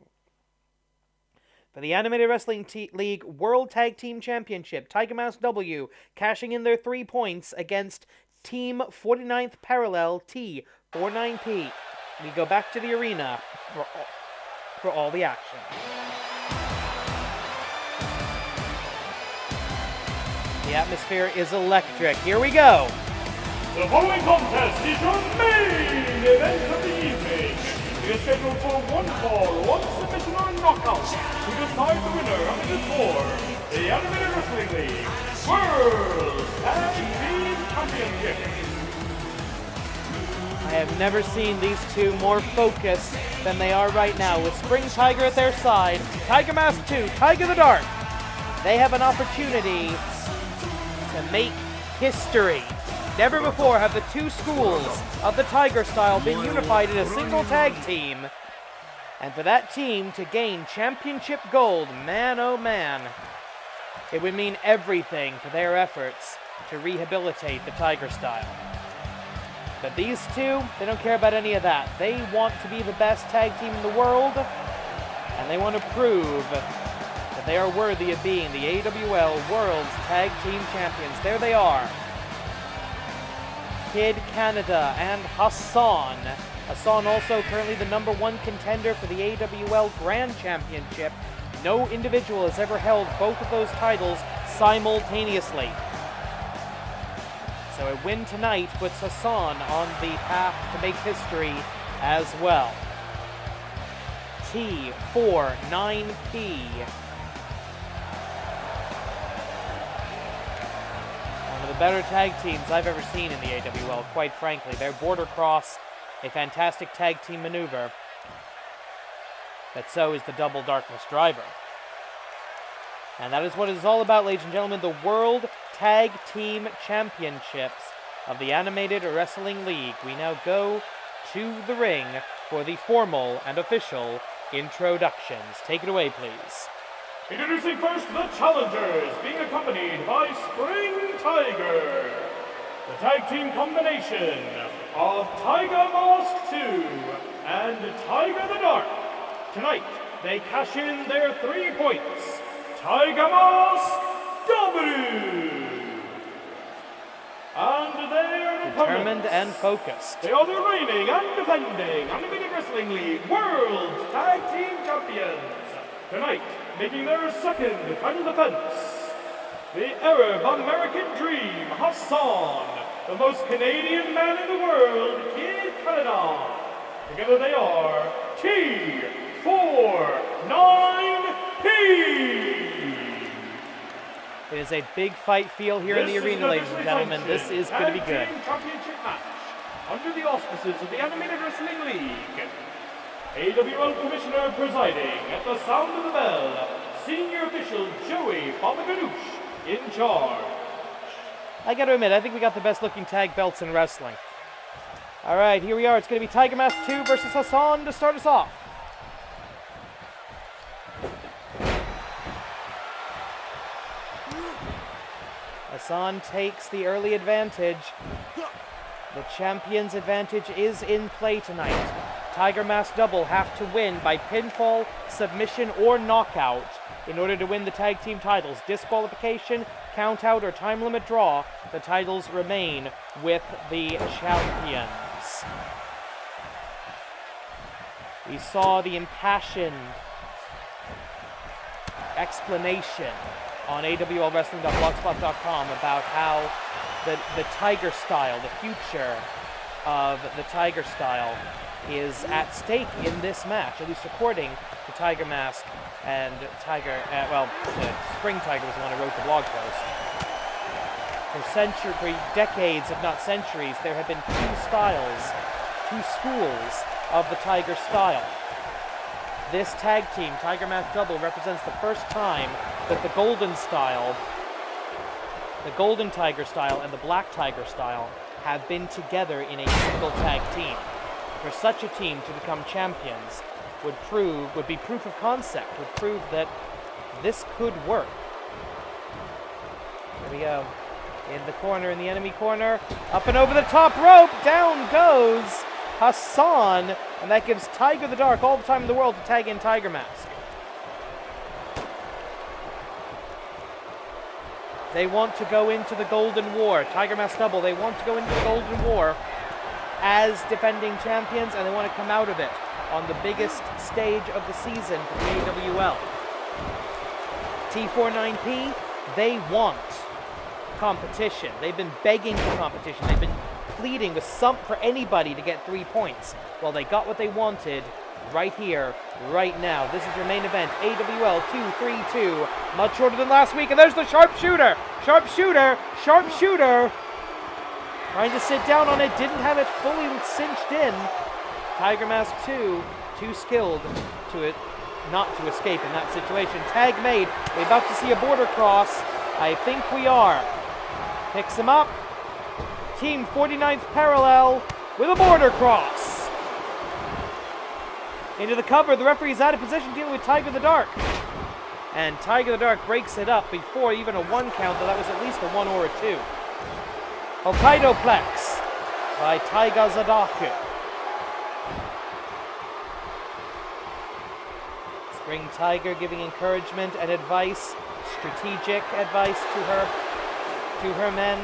C: For the Animated Wrestling League World Tag Team Championship, Tiger Mask W cashing in their 3 points against Team 49th Parallel T49P. We go back to the arena for all the action. The atmosphere is electric. Here we go.
B: The following contest is your main event of the evening. It is scheduled for 1 fall, 1 submission or knockout to decide the winner of it for the Animated Wrestling League World Tag Team Championship.
C: I have never seen these two more focused than they are right now. With Spring Tiger at their side, Tiger Mask 2, Tiger the Dark. They have an opportunity to make history. Never before have the two schools of the Tiger style been unified in a single tag team. And for that team to gain championship gold, man oh man, it would mean everything for their efforts to rehabilitate the Tiger style. But these two, they don't care about any of that. They want to be the best tag team in the world, and they want to prove that they are worthy of being the AWL World's Tag Team Champions. There they are. Kid Canada and Hassan. Hassan also currently the #1 contender for the AWL Grand Championship. No individual has ever held both of those titles simultaneously. So a win tonight puts Hassan on the path to make history as well. T49P. One of the better tag teams I've ever seen in the AWL, quite frankly. Their border cross, a fantastic tag team maneuver. But so is the Double Darkness Driver. And that is what it is all about, ladies and gentlemen. The World Tag Team Championships of the Animated Wrestling League. We now go to the ring for the formal and official introductions. Take it away, please.
B: Introducing first the challengers, being accompanied by Spring Tiger. The tag team combination of Tiger Mask 2 and Tiger the Dark. Tonight, they cash in their 3 points. Tiger Mask W. And their
C: Determined
B: opponents,
C: and focused.
B: they are the reigning and defending Animated Wrestling League World Tag Team Champions. Tonight, making their second title defense, the Arab American Dream, Hassan, the most Canadian man in the world, Kid Canada. Together they are T49P.
C: It is a big fight feel here in the arena, ladies and gentlemen. This is going to be good.
B: Tag Team Championship match under the auspices of the Animated Wrestling League. AWL Commissioner presiding at the sound of the bell, Senior Official Joey Balaganoush in charge.
C: I gotta admit, I think we got the best looking tag belts in wrestling. Alright, here we are. It's gonna be Tiger Mask 2 versus Hassan to start us off. Hassan takes the early advantage. The champion's advantage is in play tonight. Tiger Mask Double have to win by pinfall, submission, or knockout in order to win the tag team titles. Disqualification, count out, or time limit draw, the titles remain with the champions. We saw the impassioned explanation on awlwrestling.blogspot.com about how the Tiger style, the future of the Tiger style, is at stake in this match, at least according to Tiger Mask and Tiger, Spring Tiger was the one who wrote the blog post. For decades, if not centuries, there have been two schools of the Tiger style. This tag team, Tiger Mask Double, represents the first time that the Golden style the Golden Tiger style and the Black Tiger style have been together in a single tag team. For such a team to become champions would be proof of concept, would prove that this could work. There we go. In the corner, in the enemy corner, up and over the top rope, down goes Hassan, and that gives Tiger the Dark all the time in the world to tag in Tiger Mask. They want to go into the Golden War. Tiger Mask Double, they want to go into the Golden War as defending champions, and they want to come out of it on the biggest stage of the season for the AWL. T49P, they want competition. They've been begging for competition. They've been pleading for anybody to get 3 points. Well, they got what they wanted right here, right now. This is your main event, AWL 232, much shorter than last week, and there's the sharpshooter! Sharpshooter! Sharpshooter! Trying to sit down on it, didn't have it fully cinched in. Tiger Mask 2, too skilled to not to escape in that situation. Tag made. We're about to see a border cross. I think we are. Picks him up. Team 49th parallel with a border cross. Into the cover, the referee's out of position dealing with Tiger the Dark. And Tiger the Dark breaks it up before even a 1 count, though that was at least a 1 or a 2. Hokkaido Plex by Tiger the Dark. Spring Tiger giving encouragement and advice, strategic advice to her men.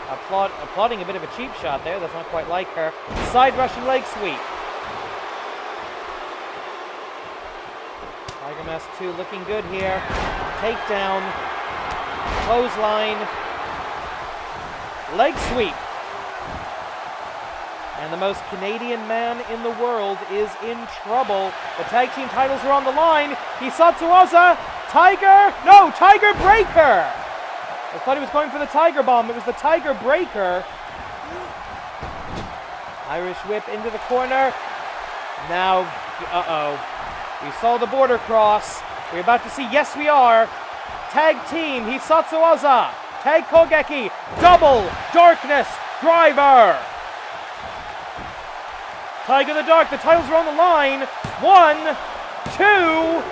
C: Applauding a bit of a cheap shot there, that's not quite like her. Side Russian leg sweep. Tiger Mask 2 looking good here. Takedown. Clothesline. Leg sweep. And the most Canadian man in the world is in trouble. The tag team titles are on the line. Hisatsuwaza. Tiger Breaker. I thought he was going for the Tiger Bomb. It was the Tiger Breaker. Irish whip into the corner. Now, we saw the border cross. We're about to see, yes we are, tag team Hisatsuwaza, tag Kogeki, double darkness driver. Tiger the Dark, the titles are on the line. 1, 2,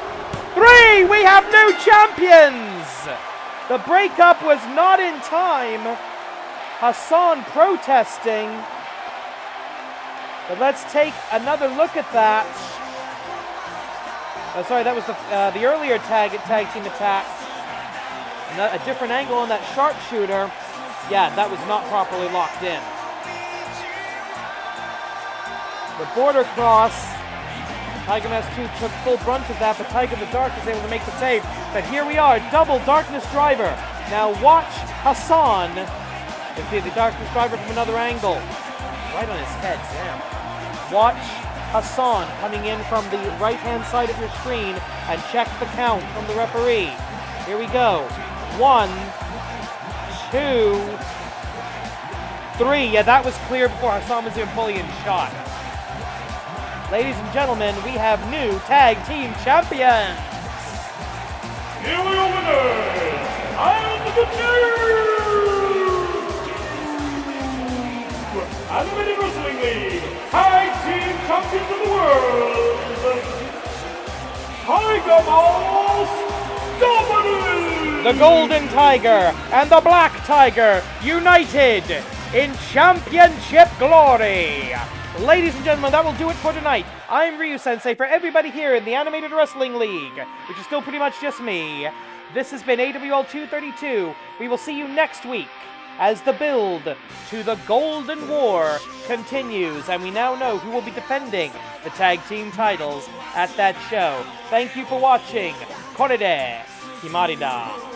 C: 3, we have new champions. The breakup was not in time. Hassan protesting. But let's take another look at that. Oh, sorry, that was the earlier tag team attack. A different angle on that sharpshooter. Yeah, that was not properly locked in. The border cross. Tiger Mask 2 took full brunt of that, but Tiger the Dark was able to make the save. But here we are, double Darkness Driver. Now watch Hassan. You see the Darkness Driver from another angle. Right on his head, damn. Watch Hassan coming in from the right-hand side of your screen and check the count from the referee. Here we go. 1, 2, 3. Yeah, that was clear before Hassan was even fully in shot. Ladies and gentlemen, we have new tag team champions.
B: Here we are winners, and the new Animated Wrestling League Tag Team Champions of the World, Tiger Mask Double!
C: The Golden Tiger and the Black Tiger united in championship glory. Ladies and gentlemen, that will do it for tonight. I'm Ryu Sensei for everybody here in the Animated Wrestling League, which is still pretty much just me. This has been AWL 232. We will see you next week as the build to the Golden War continues, and we now know who will be defending the tag team titles at that show. Thank you for watching. Korede Himarida.